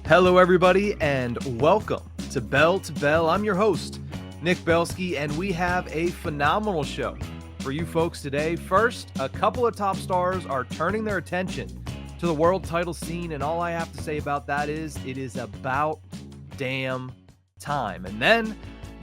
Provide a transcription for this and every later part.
Hello, everybody, and welcome to Bell to Bell. I'm your host, Nick Belsky, and we have a phenomenal show for you folks today. First, a couple of top stars are turning their attention to the world title scene, and all I have to say about that is it is about damn time. And then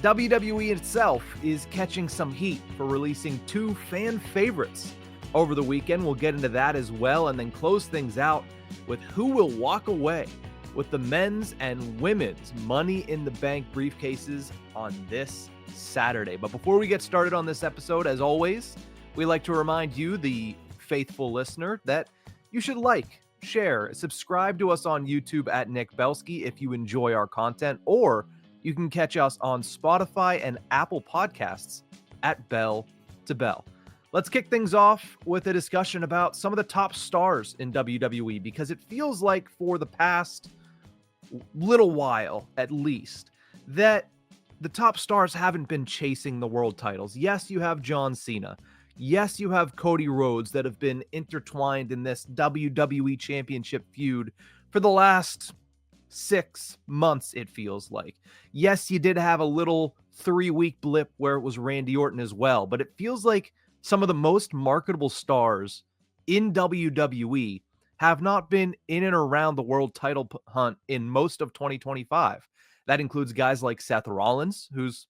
WWE itself is catching some heat for releasing two fan favorites over the weekend. We'll get into that as well, and then close things out with who will walk away with the men's and women's Money in the Bank briefcases on this Saturday. But before we get started on this episode, as always, we like to remind you, the faithful listener, that you should like, share, subscribe to us on YouTube at Nick Belsky if you enjoy our content, or you can catch us on Spotify and Apple Podcasts at Bell to Bell. Let's kick things off with a discussion about some of the top stars in WWE, because it feels like for the past little while, at least, that the top stars haven't been chasing the world titles. Yes, you have John Cena. Yes, you have Cody Rhodes that have been intertwined in this WWE Championship feud for the last 6 months, it feels like. Yes, you did have a little 3-week blip where it was Randy Orton as well, but it feels like some of the most marketable stars in WWE have not been in and around the world title hunt in most of 2025. That includes guys like Seth Rollins, who's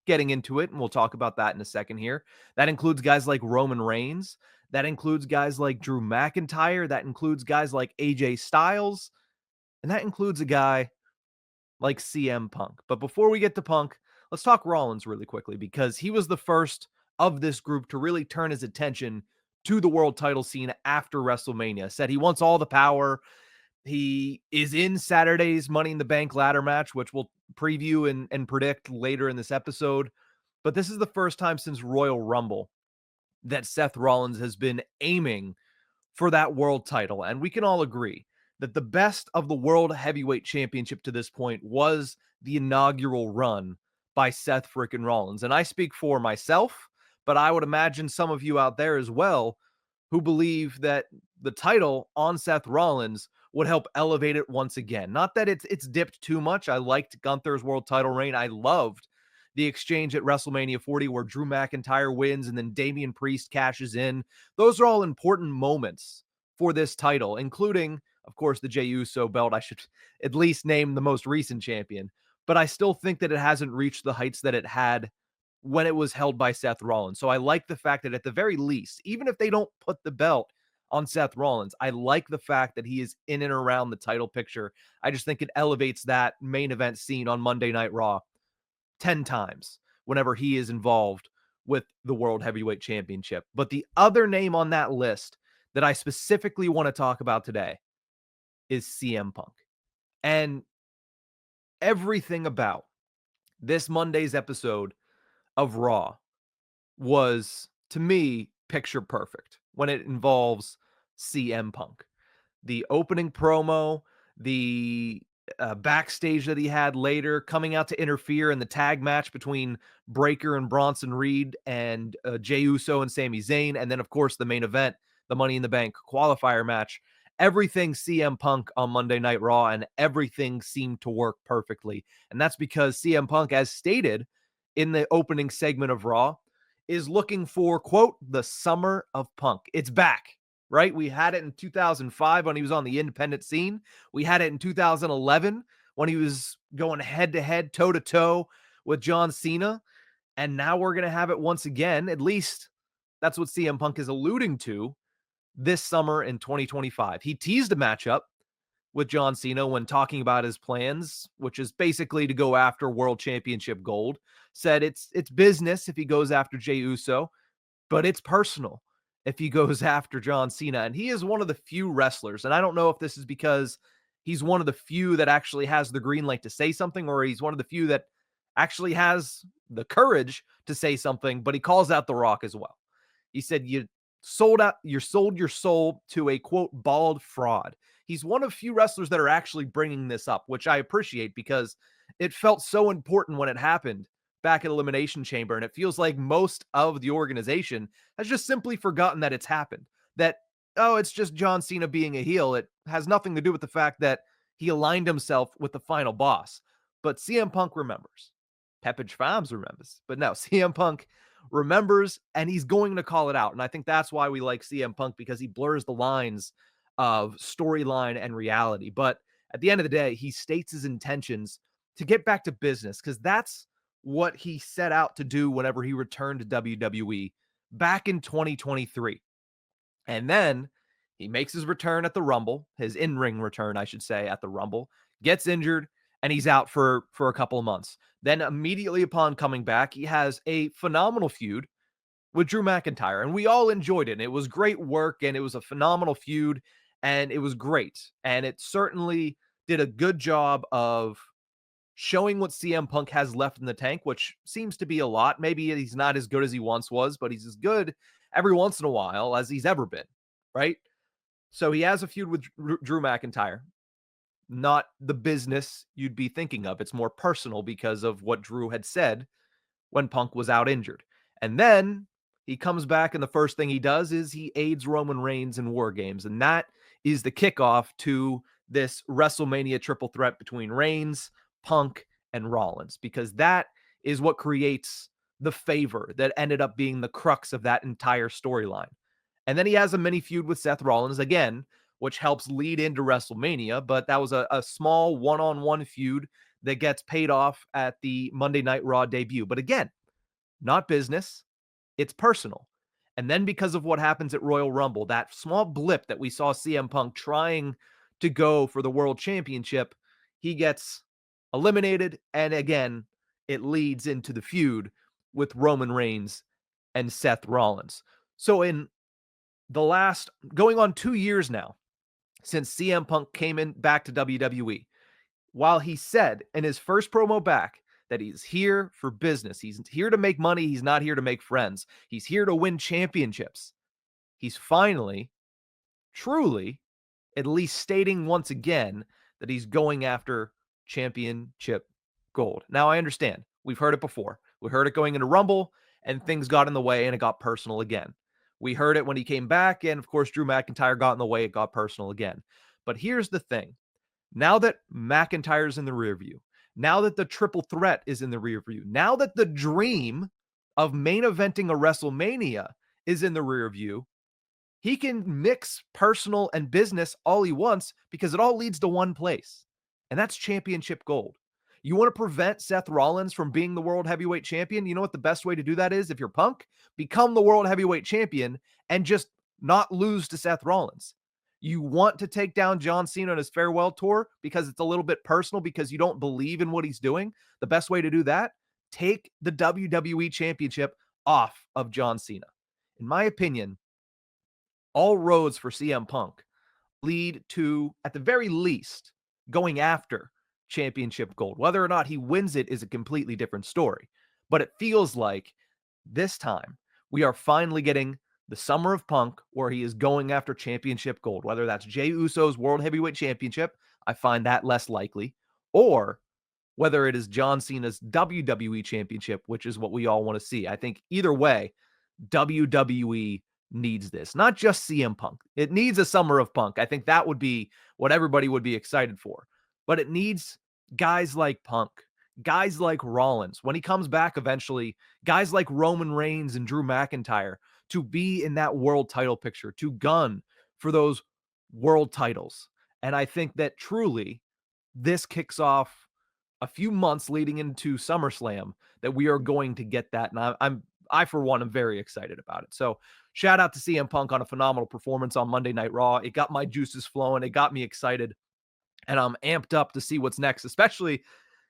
getting into it, and we'll talk about that in a second here. That includes guys like Roman Reigns. That includes guys like Drew McIntyre. That includes guys like AJ Styles. And that includes a guy like CM Punk. But before we get to Punk, let's talk Rollins really quickly, because he was the first of this group to really turn his attention to the world title scene after WrestleMania. Said he wants all the power. He is in Saturday's Money in the Bank ladder match, which we'll preview and predict later in this episode. But this is the first time since Royal Rumble that Seth Rollins has been aiming for that world title. And we can all agree that the best of the World Heavyweight Championship to this point was the inaugural run by Seth frickin' Rollins. And I speak for myself, but I would imagine some of you out there as well who believe that the title on Seth Rollins would help elevate it once again. Not that it's dipped too much. I liked Gunther's world title reign. I loved the exchange at WrestleMania 40 where Drew McIntyre wins and then Damian Priest cashes in. Those are all important moments for this title, including, of course, the Jey Uso belt. I should at least name the most recent champion, but I still think that it hasn't reached the heights that it had when it was held by Seth Rollins. So I like the fact that at the very least, even if they don't put the belt on Seth Rollins, I like the fact that he is in and around the title picture. I just think it elevates that main event scene on Monday Night Raw 10 times whenever he is involved with the World Heavyweight Championship. But the other name on that list that I specifically want to talk about today is CM Punk. And everything about this Monday's episode of Raw was, to me, picture perfect when it involves CM Punk. The opening promo, the backstage that he had later, coming out to interfere in the tag match between Breaker and Bronson Reed and Jey Uso and Sami Zayn, and then, of course, the main event, the Money in the Bank qualifier match. Everything CM Punk on Monday Night Raw, and everything seemed to work perfectly. And that's because CM Punk, as stated in the opening segment of Raw, is looking for, quote, the summer of Punk. It's back, right? We had it in 2005 when he was on the independent scene. We had it in 2011 when he was going head-to-head, toe-to-toe with John Cena. And now we're going to have it once again. At least that's what CM Punk is alluding to this summer in 2025. He teased a matchup with John Cena when talking about his plans, which is basically to go after World Championship gold. Said it's business if he goes after Jey Uso, but it's personal if he goes after John Cena. And he is one of the few wrestlers, and I don't know if this is because he's one of the few that actually has the green light to say something, or he's one of the few that actually has the courage to say something, but he calls out The Rock as well. He said, you sold your soul to a, quote, bald fraud. He's one of few wrestlers that are actually bringing this up, which I appreciate, because it felt so important when it happened back at Elimination Chamber. And it feels like most of the organization has just simply forgotten that it's happened. That, oh, it's just John Cena being a heel. It has nothing to do with the fact that He aligned himself with the final boss. But CM Punk remembers. Peppage Farms remembers. But no, CM Punk remembers, and he's going to call it out. And I think that's why we like CM Punk, because he blurs the lines of storyline and reality. But at the end of the day, he states his intentions to get back to business, because that's what he set out to do whenever he returned to WWE back in 2023. And then he makes his return at the Rumble, his in-ring return, I should say, at the Rumble, gets injured, and he's out for a couple of months. Then immediately upon coming back, he has a phenomenal feud with Drew McIntyre, and we all enjoyed it. And it was great work, and it was a phenomenal feud, and it was great. And it certainly did a good job of showing what CM Punk has left in the tank, which seems to be a lot. Maybe he's not as good as he once was, but he's as good every once in a while as he's ever been, right? So he has a feud with Drew McIntyre. Not the business you'd be thinking of. It's more personal because of what Drew had said when Punk was out injured. And then he comes back, and the first thing he does is he aids Roman Reigns in War Games. And that is the kickoff to this WrestleMania triple threat between Reigns, Punk, and Rollins, because that is what creates the favor that ended up being the crux of that entire storyline. And then he has a mini feud with Seth Rollins again, which helps lead into WrestleMania. But that was a small one-on-one feud that gets paid off at the Monday Night Raw debut. But again, not business, it's personal. And then because of what happens at Royal Rumble, that small blip that we saw CM Punk trying to go for the World Championship, he gets eliminated. And again, it leads into the feud with Roman Reigns and Seth Rollins. So in the last, going on 2 years now, since CM Punk came in back to WWE, while he said in his first promo back that he's here for business, he's here to make money, he's not here to make friends, he's here to win championships, he's finally, truly, at least stating once again that he's going after championship gold. Now, I understand. We've heard it before. We heard it going into Rumble, and things got in the way, and it got personal again. We heard it when he came back, and of course, Drew McIntyre got in the way, it got personal again. But here's the thing. Now that McIntyre's in the rear view, now that the triple threat is in the rear view, now that the dream of main eventing a WrestleMania is in the rear view, he can mix personal and business all he wants, because it all leads to one place, and that's championship gold. You want to prevent Seth Rollins from being the world heavyweight champion? You know what the best way to do that is? If you're Punk, become the world heavyweight champion and just not lose to Seth Rollins. You want to take down John Cena on his farewell tour because it's a little bit personal, because you don't believe in what he's doing. The best way to do that, take the WWE championship off of John Cena. In my opinion, all roads for CM Punk lead to, at the very least, going after championship gold. Whether or not he wins it is a completely different story. But it feels like this time we are finally getting the summer of Punk, where he is going after championship gold. Whether that's Jey Uso's World Heavyweight Championship, I find that less likely, or whether it is John Cena's WWE Championship, which is what we all want to see. I think either way, WWE needs this. Not just CM Punk. It needs a summer of Punk. I think that would be what everybody would be excited for. But it needs guys like Punk, guys like Rollins, when he comes back eventually, guys like Roman Reigns and Drew McIntyre, to be in that world title picture, to gun for those world titles. And I think that truly this kicks off a few months leading into SummerSlam, that we are going to get that. And I for one, am very excited about it. So shout out to CM Punk on a phenomenal performance on Monday Night Raw. It got my juices flowing. It got me excited. And I'm amped up to see what's next, especially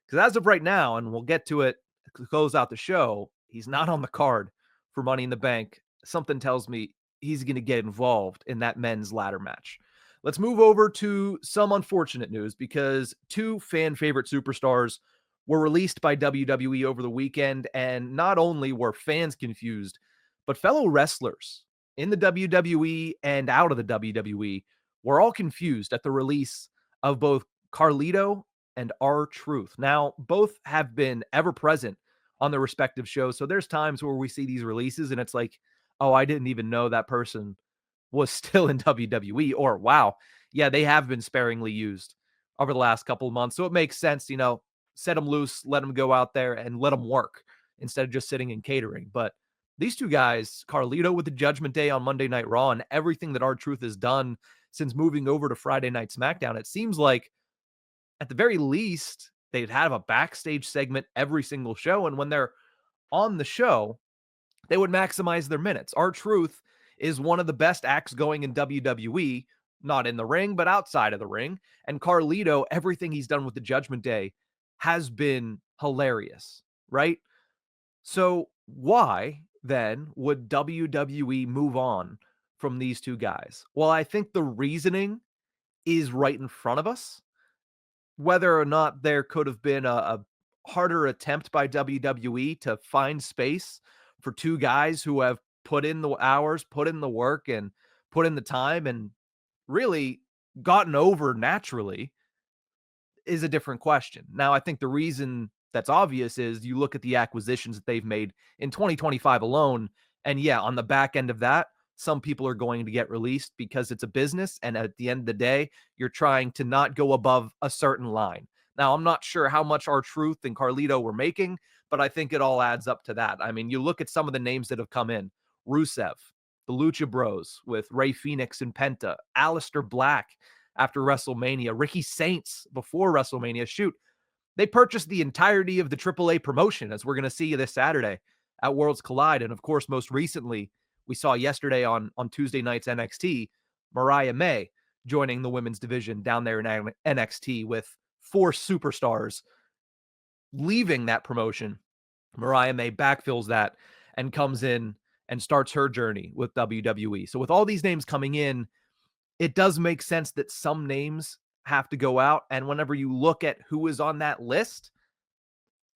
because as of right now, and we'll get to it to close out the show, he's not on the card for Money in the Bank. Something tells me he's going to get involved in that men's ladder match. Let's move over to some unfortunate news, because two fan favorite superstars were released by WWE over the weekend, and not only were fans confused, but fellow wrestlers in the WWE and out of the WWE were all confused at the release of both Carlito and R-Truth. Now, both have been ever present on their respective shows, so there's times where we see these releases and it's like, oh, I didn't even know that person was still in WWE, or wow, yeah, they have been sparingly used over the last couple of months. So it makes sense, set them loose, let them go out there and let them work instead of just sitting and catering. But these two guys, Carlito with the Judgment Day on Monday Night Raw and everything that R-Truth has done since moving over to Friday Night SmackDown, it seems like at the very least, they'd have a backstage segment every single show. And when they're on the show, they would maximize their minutes. R-Truth is one of the best acts going in WWE, not in the ring, but outside of the ring. And Carlito, everything he's done with the Judgment Day has been hilarious, right? So why then would WWE move on from these two guys? Well, I think the reasoning is right in front of us. Whether or not there could have been a harder attempt by WWE to find space for two guys who have put in the hours, put in the work, and put in the time and really gotten over naturally is a different question. Now, I think the reason that's obvious is you look at the acquisitions that they've made in 2025 alone. And yeah, on the back end of that, some people are going to get released because it's a business. And at the end of the day, you're trying to not go above a certain line. Now, I'm not sure how much R-Truth and Carlito were making, but I think it all adds up to that. I mean, you look at some of the names that have come in: Rusev, the Lucha Bros with Ray Phoenix and Penta, Aleister Black after WrestleMania, Ricky Saints before WrestleMania. Shoot, they purchased the entirety of the AAA promotion, as we're going to see this Saturday at Worlds Collide. And of course, most recently, we saw yesterday on Tuesday night's NXT, Mariah May joining the women's division down there in NXT with 4 superstars leaving that promotion. Mariah May backfills that and comes in and starts her journey with WWE. So with all these names coming in, it does make sense that some names have to go out. And whenever you look at who is on that list,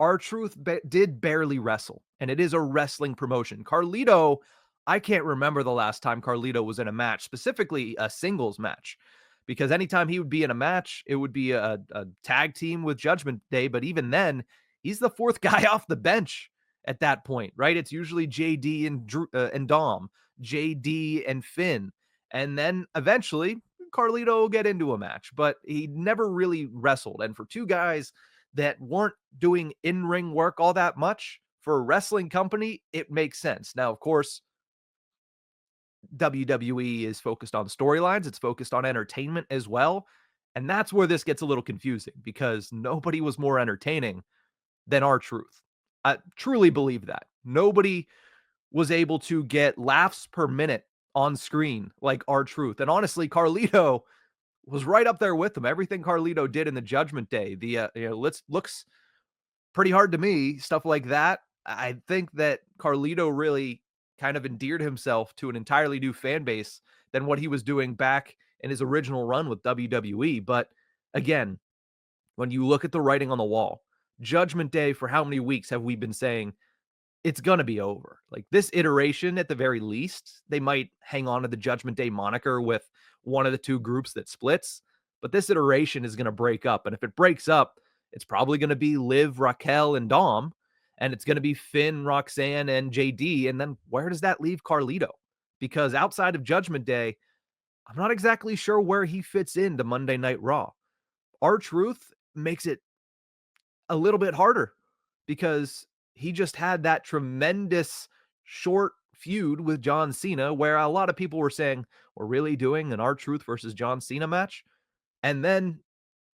R-Truth did barely wrestle, and it is a wrestling promotion. Carlito, I can't remember the last time Carlito was in a match, specifically a singles match, because anytime he would be in a match, it would be a tag team with Judgment Day. But even then, he's the 4th guy off the bench at that point, right? It's usually JD and Dom, JD and Finn. And then eventually Carlito will get into a match, but he never really wrestled. And for two guys that weren't doing in-ring work all that much for a wrestling company, it makes sense. Now, of course, WWE is focused on storylines. It's focused on entertainment as well. And that's where this gets a little confusing because nobody was more entertaining than R-Truth. I truly believe that. Nobody was able to get laughs per minute on screen like R-Truth. And honestly, Carlito was right up there with him. Everything Carlito did in the Judgment Day, looks pretty hard to me, stuff like that. I think that Carlito really kind of endeared himself to an entirely new fan base than what he was doing back in his original run with WWE. But again, when you look at the writing on the wall, Judgment Day, for how many weeks have we been saying it's going to be over? Like this iteration, at the very least, they might hang on to the Judgment Day moniker with one of the two groups that splits, but this iteration is going to break up. And if it breaks up, it's probably going to be Liv, Raquel, and Dom, and it's going to be Finn, Roxanne, and JD. And then where does that leave Carlito? Because outside of Judgment Day, I'm not exactly sure where he fits into Monday Night Raw. R-Truth makes it a little bit harder because he just had that tremendous short feud with John Cena where a lot of people were saying, we're really doing an R-Truth versus John Cena match. And then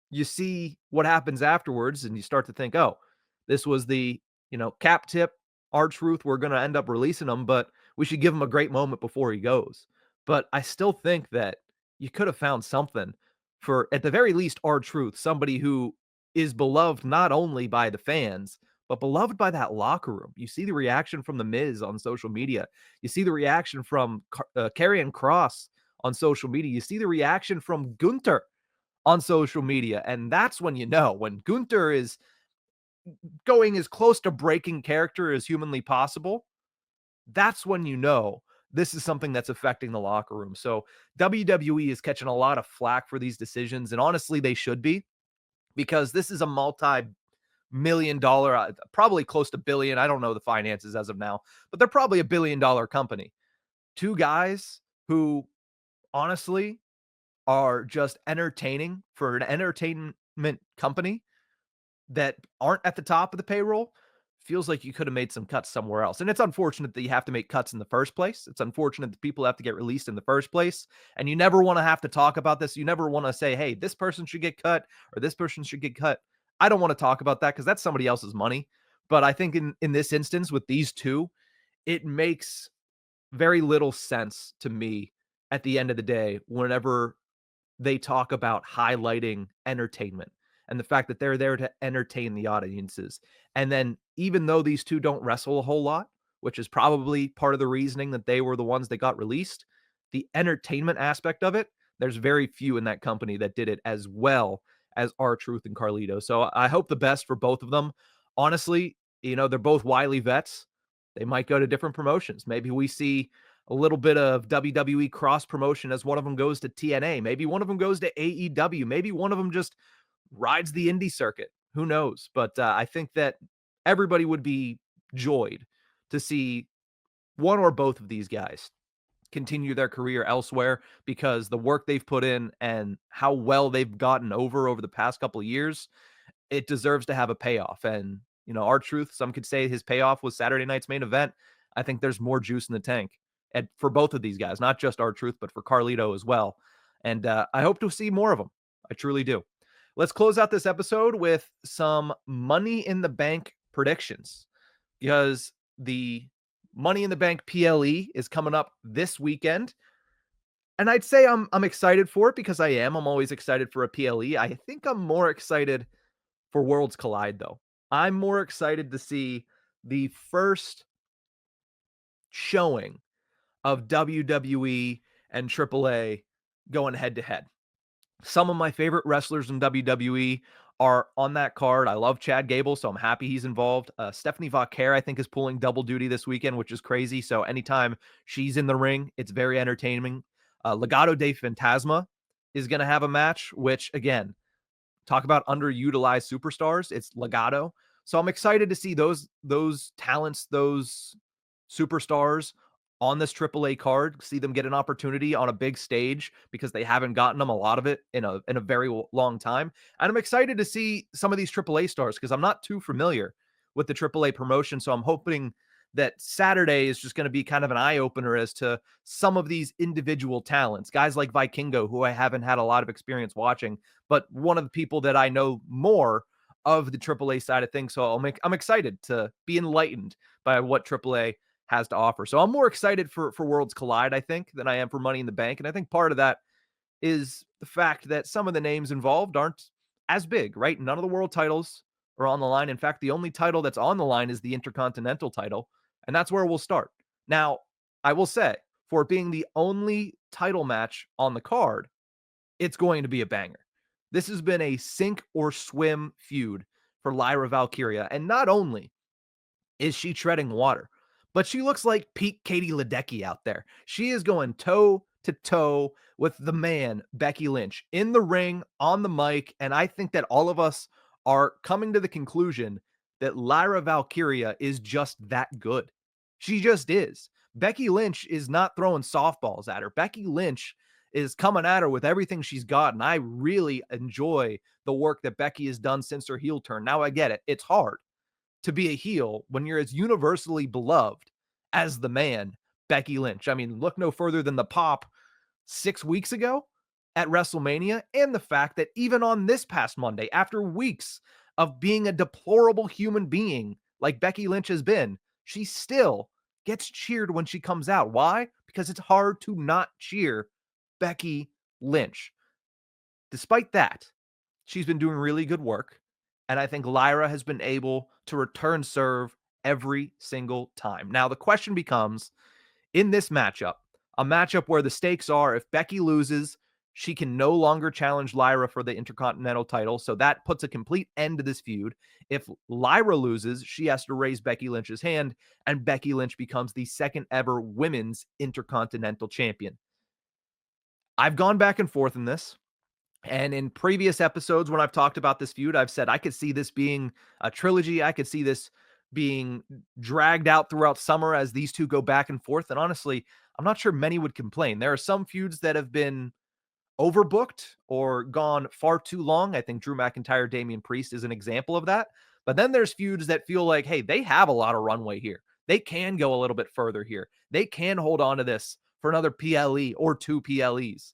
you see what happens afterwards and you start to think, oh, this was the, cap tip R-Truth. We're going to end up releasing him, but we should give him a great moment before he goes. But I still think that you could have found something for, at the very least, R-Truth, somebody who is beloved not only by the fans, but beloved by that locker room. You see the reaction from The Miz on social media. You see the reaction from Karrion Kross on social media. You see the reaction from Gunther on social media. And that's when you know, when Gunther is going as close to breaking character as humanly possible, that's when you know this is something that's affecting the locker room. So WWE is catching a lot of flack for these decisions. And honestly, they should be, because this is a multi-million dollar, probably close to billion. I don't know the finances as of now, but they're probably $1 billion company. Two guys who honestly are just entertaining for an entertainment company that aren't at the top of the payroll, feels like you could have made some cuts somewhere else. And it's unfortunate that you have to make cuts in the first place. It's unfortunate that people have to get released in the first place. And you never want to have to talk about this. You never want to say, hey, this person should get cut or this person should get cut. I don't want to talk about that because that's somebody else's money. But I think in this instance with these two, it makes very little sense to me at the end of the day whenever they talk about highlighting entertainment and the fact that they're there to entertain the audiences. And then even though these two don't wrestle a whole lot, which is probably part of the reasoning that they were the ones that got released, the entertainment aspect of it, there's very few in that company that did it as well as R-Truth and Carlito. So I hope the best for both of them. Honestly, they're both wily vets. They might go to different promotions. Maybe we see a little bit of WWE cross promotion as one of them goes to TNA. Maybe one of them goes to AEW. Maybe one of them just rides the indie circuit. Who knows? But I think that everybody would be joyed to see one or both of these guys continue their career elsewhere because the work they've put in and how well they've gotten over the past couple of years, it deserves to have a payoff. And, R-Truth, some could say his payoff was Saturday night's main event. I think there's more juice in the tank and for both of these guys, not just R-Truth, but for Carlito as well. And I hope to see more of them. I truly do. Let's close out this episode with some Money in the Bank predictions because the Money in the Bank PLE is coming up this weekend. And I'd say I'm excited for it because I am. I'm always excited for a PLE. I think I'm more excited for Worlds Collide, though. I'm more excited to see the first showing of WWE and AAA going head to head. Some of my favorite wrestlers in WWE are on that card. I love Chad Gable, so I'm happy he's involved. Stephanie Vaquer, I think, is pulling double duty this weekend, which is crazy. So anytime she's in the ring, it's very entertaining. Legado de Fantasma is going to have a match, which, again, talk about underutilized superstars. It's Legado. So I'm excited to see those talents, those superstars on this AAA card, see them get an opportunity on a big stage because they haven't gotten them a lot of it in a very long time. And I'm excited to see some of these AAA stars because I'm not too familiar with the AAA promotion. So I'm hoping that Saturday is just going to be kind of an eye opener as to some of these individual talents, guys like Vikingo, who I haven't had a lot of experience watching, but one of the people that I know more of the AAA side of things. So I'm excited to be enlightened by what AAA has to offer. So I'm more excited for Worlds Collide, I think, than I am for Money in the Bank. And I think part of that is the fact that some of the names involved aren't as big, right? None of the world titles are on the line. In fact, the only title that's on the line is the Intercontinental title. And that's where we'll start. Now, I will say, for it being the only title match on the card, it's going to be a banger. This has been a sink or swim feud for Lyra Valkyria. And not only is she treading water, but she looks like peak Katie Ledecky out there. She is going toe to toe with the man, Becky Lynch, in the ring, on the mic. And I think that all of us are coming to the conclusion that Lyra Valkyria is just that good. She just is. Becky Lynch is not throwing softballs at her. Becky Lynch is coming at her with everything she's got. And I really enjoy the work that Becky has done since her heel turn. Now I get it. It's hard to be a heel when you're as universally beloved as the man, Becky Lynch. I mean, look no further than the pop 6 weeks ago at WrestleMania, and the fact that even on this past Monday, after weeks of being a deplorable human being like Becky Lynch has been, she still gets cheered when she comes out. Why? Because it's hard to not cheer Becky Lynch. Despite that, she's been doing really good work. And I think Lyra has been able to return serve every single time. Now, the question becomes, in this matchup, a matchup where the stakes are if Becky loses, she can no longer challenge Lyra for the Intercontinental title. So that puts a complete end to this feud. If Lyra loses, she has to raise Becky Lynch's hand, and Becky Lynch becomes the second ever women's Intercontinental champion. I've gone back and forth in this. And in previous episodes, when I've talked about this feud, I've said I could see this being a trilogy. I could see this being dragged out throughout summer as these two go back and forth. And honestly, I'm not sure many would complain. There are some feuds that have been overbooked or gone far too long. I think Drew McIntyre, Damian Priest is an example of that. But then there's feuds that feel like, hey, they have a lot of runway here. They can go a little bit further here. They can hold on to this for another PLE or 2 PLEs.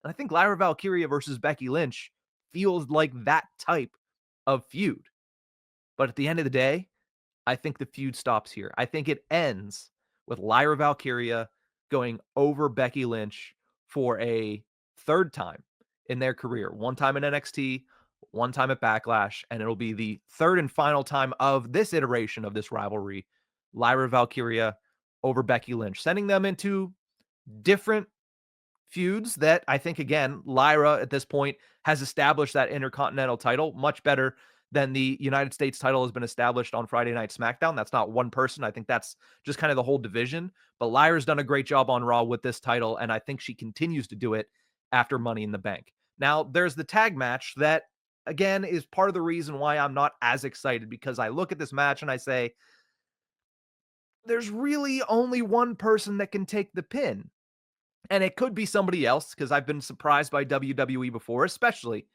And I think Lyra Valkyria versus Becky Lynch feels like that type of feud. But at the end of the day, I think the feud stops here. I think it ends with Lyra Valkyria going over Becky Lynch for a third time in their career. One time in NXT, one time at Backlash, and it'll be the third and final time of this iteration of this rivalry. Lyra Valkyria over Becky Lynch, sending them into different feuds that I think, again, Lyra at this point has established that Intercontinental title much better than the United States title has been established on Friday Night SmackDown. That's not one person. I think that's just kind of the whole division. But Lyra's done a great job on Raw with this title, and I think she continues to do it after Money in the Bank. Now, there's the tag match that, again, is part of the reason why I'm not as excited, because I look at this match and I say, there's really only one person that can take the pin. And it could be somebody else, because I've been surprised by WWE before, especially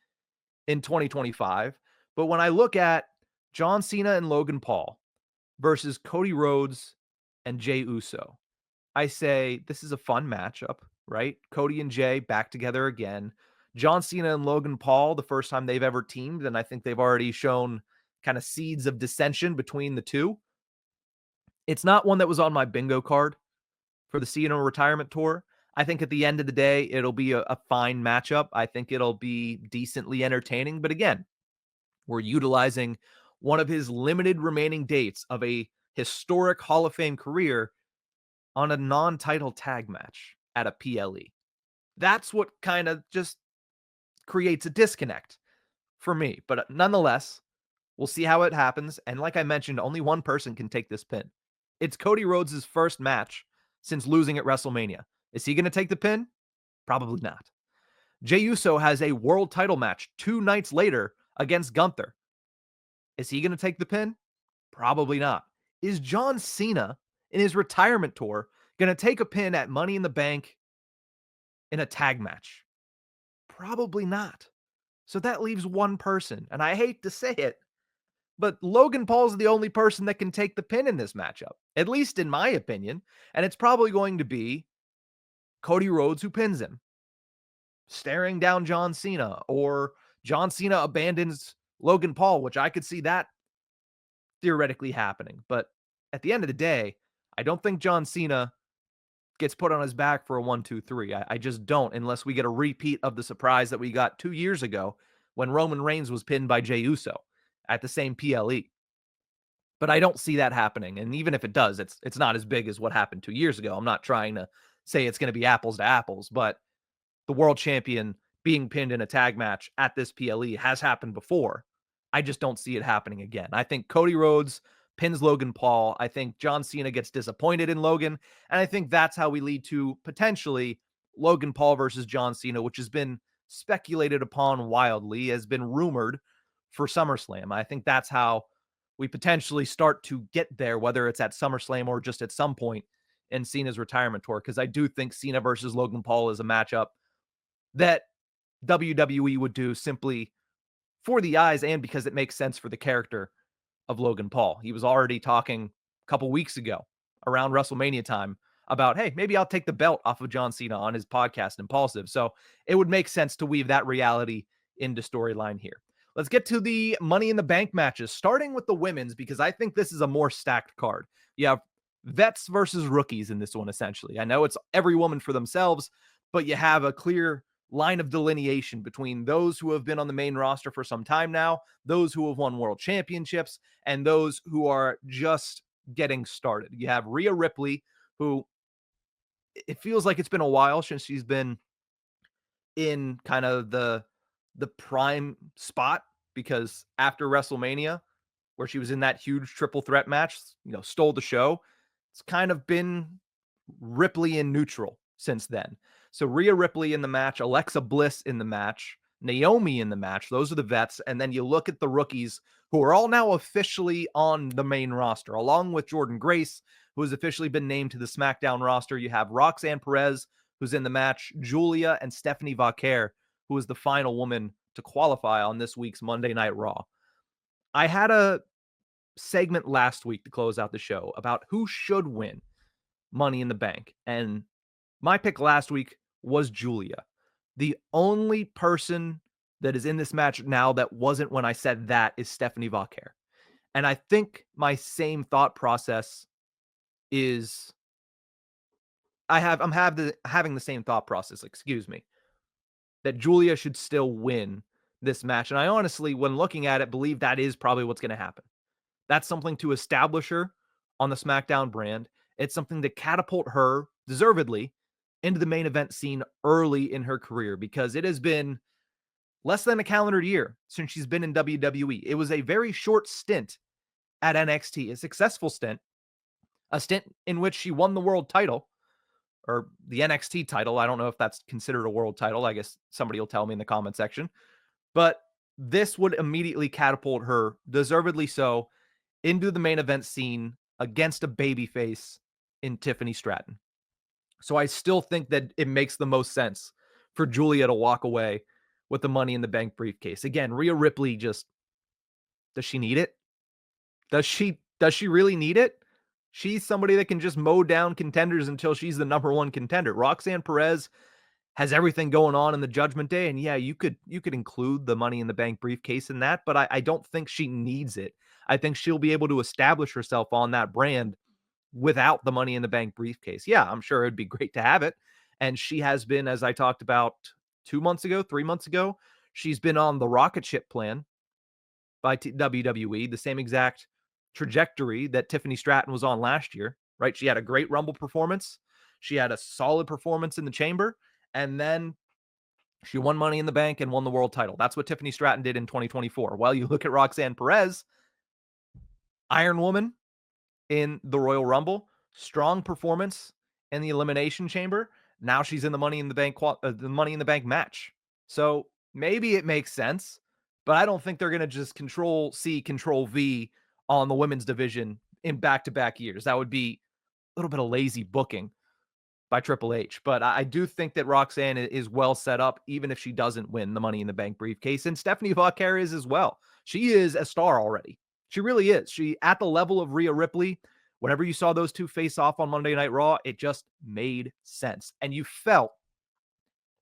in 2025. But when I look at John Cena and Logan Paul versus Cody Rhodes and Jey Uso, I say this is a fun matchup, right? Cody and Jey back together again. John Cena and Logan Paul, the first time they've ever teamed, and I think they've already shown kind of seeds of dissension between the two. It's not one that was on my bingo card for the Cena retirement tour. I think at the end of the day, it'll be a fine matchup. I think it'll be decently entertaining. But again, we're utilizing one of his limited remaining dates of a historic Hall of Fame career on a non-title tag match at a PLE. That's what kind of just creates a disconnect for me. But nonetheless, we'll see how it happens. And like I mentioned, only one person can take this pin. It's Cody Rhodes' first match since losing at WrestleMania. Is he going to take the pin? Probably not. Jey Uso has a world title match 2 nights later against Gunther. Is he going to take the pin? Probably not. Is John Cena in his retirement tour going to take a pin at Money in the Bank in a tag match? Probably not. So that leaves one person, and I hate to say it, but Logan Paul's the only person that can take the pin in this matchup, at least in my opinion, and it's probably going to be Cody Rhodes who pins him, staring down John Cena, or John Cena abandons Logan Paul, which I could see that theoretically happening. But at the end of the day, I don't think John Cena gets put on his back for a 1-2-3. I just don't, unless we get a repeat of the surprise that we got 2 years ago when Roman Reigns was pinned by Jey Uso at the same PLE. But I don't see that happening. And even if it does, it's not as big as what happened 2 years ago. I'm not trying to say it's going to be apples to apples, but the world champion being pinned in a tag match at this PLE has happened before. I just don't see it happening again. I think Cody Rhodes pins Logan Paul. I think John Cena gets disappointed in Logan. And I think that's how we lead to potentially Logan Paul versus John Cena, which has been speculated upon wildly, has been rumored for SummerSlam. I think that's how we potentially start to get there, whether it's at SummerSlam or just at some point in Cena's retirement tour, because I do think Cena versus Logan Paul is a matchup that WWE would do simply for the eyes and because it makes sense for the character of Logan Paul. He was already talking a couple weeks ago around WrestleMania time about, hey, maybe I'll take the belt off of John Cena on his podcast, Impulsive. So it would make sense to weave that reality into storyline here. Let's get to the Money in the Bank matches, starting with the women's, because I think this is a more stacked card. You have vets versus rookies in this one, essentially. I know it's every woman for themselves, but you have a clear line of delineation between those who have been on the main roster for some time now, those who have won world championships, and those who are just getting started. You have Rhea Ripley, who it feels like it's been a while since she's been in kind of the prime spot, because after WrestleMania, where she was in that huge triple threat match, stole the show, it's kind of been Ripley in neutral since then. So Rhea Ripley in the match, Alexa Bliss in the match, Naomi in the match. Those are the vets. And then you look at the rookies who are all now officially on the main roster, along with Jordynne Grace, who has officially been named to the SmackDown roster. You have Roxanne Perez, who's in the match, Giulia and Stephanie Vaquer, who was the final woman to qualify on this week's Monday Night Raw. I had a segment last week to close out the show about who should win Money in the Bank. And my pick last week was Giulia. The only person that is in this match now that wasn't when I said that is Stephanie Vaquer. And I think my same thought process is I'm having the same thought process, excuse me, that Giulia should still win this match. And I honestly, when looking at it, believe that is probably what's going to happen. That's something to establish her on the Smackdown brand. It's something to catapult her deservedly into the main event scene early in her career, because it has been less than a calendar year since she's been in WWE. It was a very short stint at NXT, a successful stint, a stint in which she won the world title, or the NXT title. I don't know if that's considered a world title. I guess somebody will tell me in the comment section. But this would immediately catapult her, deservedly so, into the main event scene against a babyface in Tiffany Stratton. So I still think that it makes the most sense for Giulia to walk away with the Money in the Bank briefcase. Again, Rhea Ripley just, does she need it? Does she really need it? She's somebody that can just mow down contenders until she's the number one contender. Roxanne Perez has everything going on in the Judgment Day, and yeah, you could include the Money in the Bank briefcase in that, but I don't think she needs it. I think she'll be able to establish herself on that brand without the Money in the Bank briefcase. Yeah, I'm sure it'd be great to have it, and she has been, as I talked about 3 months ago, she's been on the rocket ship plan by WWE, the same exact trajectory that Tiffany Stratton was on last year, right? She had a great Rumble performance. She had a solid performance in the Chamber, and then she won Money in the Bank and won the world title. That's what Tiffany Stratton did in 2024. Well, you look at Roxanne Perez, Iron Woman in the Royal Rumble, strong performance in the Elimination Chamber. Now she's in the Money in the Bank match. So maybe it makes sense, but I don't think they're going to just Control C, Control V on the women's division in back-to-back years. That would be a little bit of lazy booking by Triple H. But I do think that Roxanne is well set up, even if she doesn't win the Money in the Bank briefcase. And Stephanie Vaquer is as well. She is a star already. She really is. She, at the level of Rhea Ripley, whenever you saw those two face off on Monday Night Raw, it just made sense. And you felt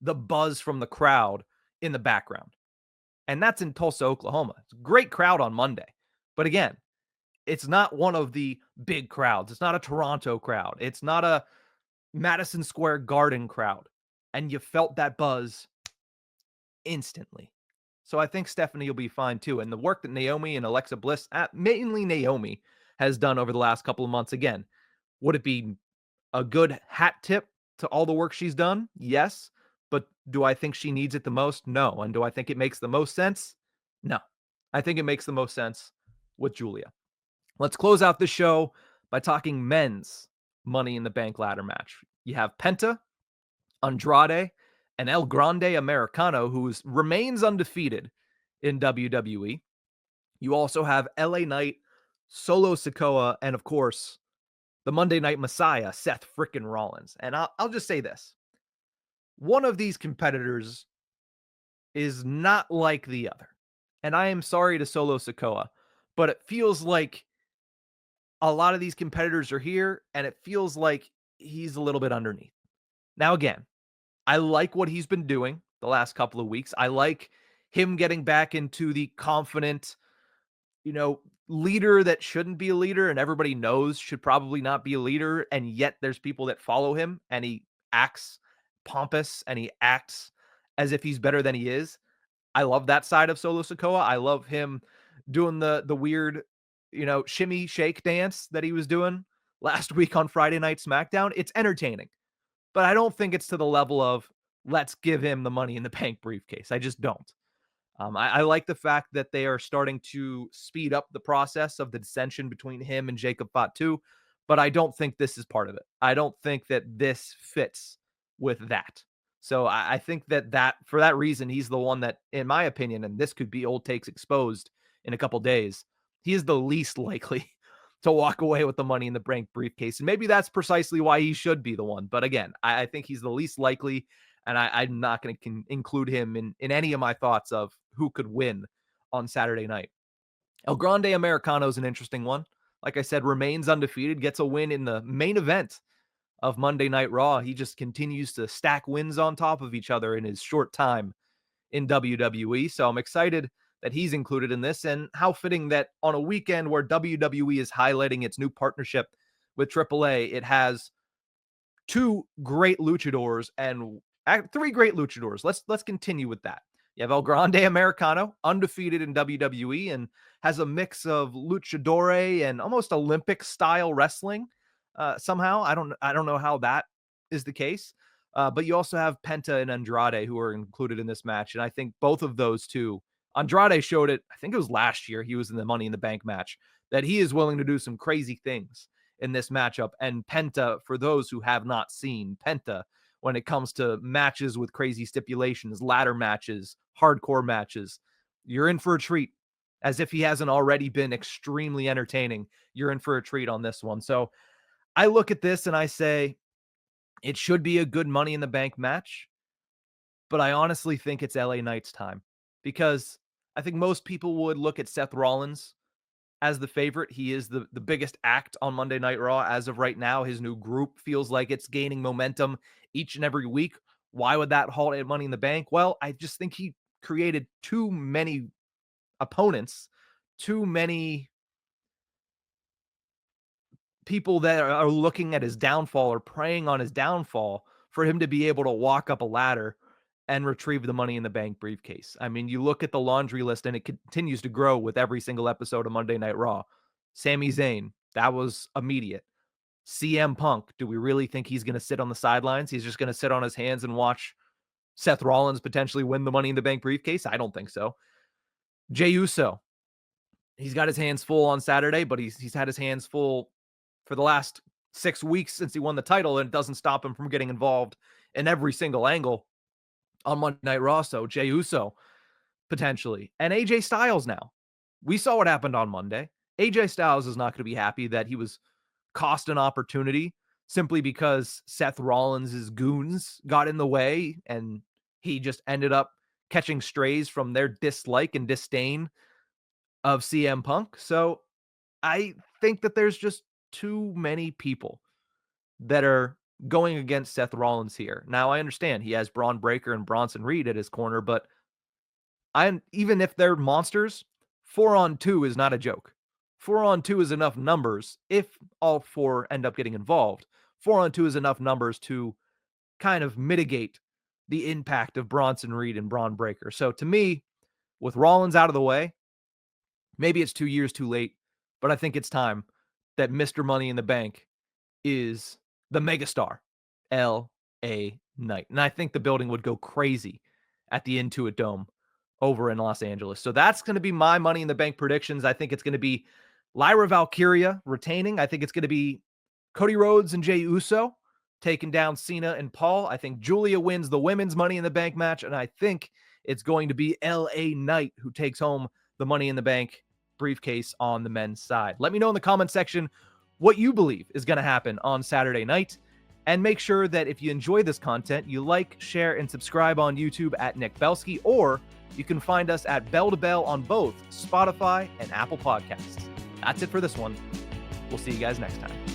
the buzz from the crowd in the background. And that's in Tulsa, Oklahoma. It's a great crowd on Monday. But again, it's not one of the big crowds. It's not a Toronto crowd. It's not a Madison Square Garden crowd. And you felt that buzz instantly. So I think Stephanie will be fine too. And the work that Naomi and Alexa Bliss, mainly Naomi, has done over the last couple of months, again, would it be a good hat tip to all the work she's done? Yes. But do I think she needs it the most? No. And do I think it makes the most sense? No. I think it makes the most sense with Giulia. Let's close out the show by talking men's Money in the Bank ladder match. You have Penta, Andrade, and El Grande Americano, who remains undefeated in WWE. You also have LA Knight, Solo Sikoa, and of course, the Monday Night Messiah, Seth frickin' Rollins. And I'll just say this. One of these competitors is not like the other. And I am sorry to Solo Sikoa, but it feels like a lot of these competitors are here, and it feels like he's a little bit underneath. Now, again, I like what he's been doing the last couple of weeks. I like him getting back into the confident, leader that shouldn't be a leader and everybody knows should probably not be a leader. And yet there's people that follow him and he acts pompous and he acts as if he's better than he is. I love that side of Solo Sikoa. I love him doing the weird, shimmy shake dance that he was doing last week on Friday Night SmackDown. It's entertaining, but I don't think it's to the level of let's give him the Money in the Bank briefcase. I just don't. I like the fact that they are starting to speed up the process of the dissension between him and Jacob Fatu, but I don't think this is part of it. I don't think that this fits with that. So I think that for that reason, he's the one that, in my opinion, and this could be old takes exposed in a couple days, he is the least likely to walk away with the Money in the Bank briefcase. And maybe that's precisely why he should be the one. But again, I think he's the least likely, and I'm not going to include him in any of my thoughts of who could win on Saturday night. El Grande Americano is an interesting one. Like I said, remains undefeated, gets a win in the main event of Monday Night Raw. He just continues to stack wins on top of each other in his short time in WWE. So I'm excited that he's included in this, and how fitting that on a weekend where WWE is highlighting its new partnership with AAA, it has two great luchadors and three great luchadors. Let's continue with that. You have El Grande Americano, undefeated in WWE, and has a mix of luchadore and almost Olympic style wrestling. Somehow, I don't know how that is the case. But you also have Penta and Andrade who are included in this match, and I think both of those two. Andrade showed it, I think it was last year, he was in the Money in the Bank match, that he is willing to do some crazy things in this matchup. And Penta, for those who have not seen Penta, when it comes to matches with crazy stipulations, ladder matches, hardcore matches, you're in for a treat. As if he hasn't already been extremely entertaining, you're in for a treat on this one. So I look at this and I say, it should be a good Money in the Bank match, but I honestly think it's LA Knight's time, because I think most people would look at Seth Rollins as the favorite. He is the biggest act on Monday Night Raw as of right now. His new group feels like it's gaining momentum each and every week. Why would that halt at Money in the Bank? Well, I just think he created too many opponents, too many people that are looking at his downfall or preying on his downfall for him to be able to walk up a ladder and retrieve the Money in the Bank briefcase. I mean, you look at the laundry list and it continues to grow with every single episode of Monday Night Raw. Sami Zayn, that was immediate. CM Punk, do we really think he's going to sit on the sidelines? He's just going to sit on his hands and watch Seth Rollins potentially win the Money in the Bank briefcase? I don't think so. Jey Uso, he's got his hands full on Saturday, but he's had his hands full for the last 6 weeks since he won the title, and it doesn't stop him from getting involved in every single angle on Monday Night Raw. So Jey Uso, potentially. And AJ Styles now. We saw what happened on Monday. AJ Styles is not going to be happy that he was cost an opportunity simply because Seth Rollins' goons got in the way, and he just ended up catching strays from their dislike and disdain of CM Punk. So I think that there's just too many people that are going against Seth Rollins here. Now, I understand he has Braun Breaker and Bronson Reed at his corner, but even if they're monsters, 4-on-2 is not a joke. 4-on-2 is enough numbers. If all four end up getting involved, 4-on-2 is enough numbers to kind of mitigate the impact of Bronson Reed and Braun Breaker. So to me, with Rollins out of the way, maybe it's 2 years too late, but I think it's time that Mr. Money in the Bank is the megastar, L.A. Knight. And I think the building would go crazy at the Intuit Dome over in Los Angeles. So that's going to be my Money in the Bank predictions. I think it's going to be Lyra Valkyria retaining. I think it's going to be Cody Rhodes and Jey Uso taking down Cena and Paul. I think Giulia wins the women's Money in the Bank match, and I think it's going to be L.A. Knight who takes home the Money in the Bank briefcase on the men's side. Let me know in the comment section what you believe is going to happen on Saturday night. And make sure that if you enjoy this content, you like, share, and subscribe on YouTube at Nick Belsky, or you can find us at Bell to Bell on both Spotify and Apple Podcasts. That's it for this one. We'll see you guys next time.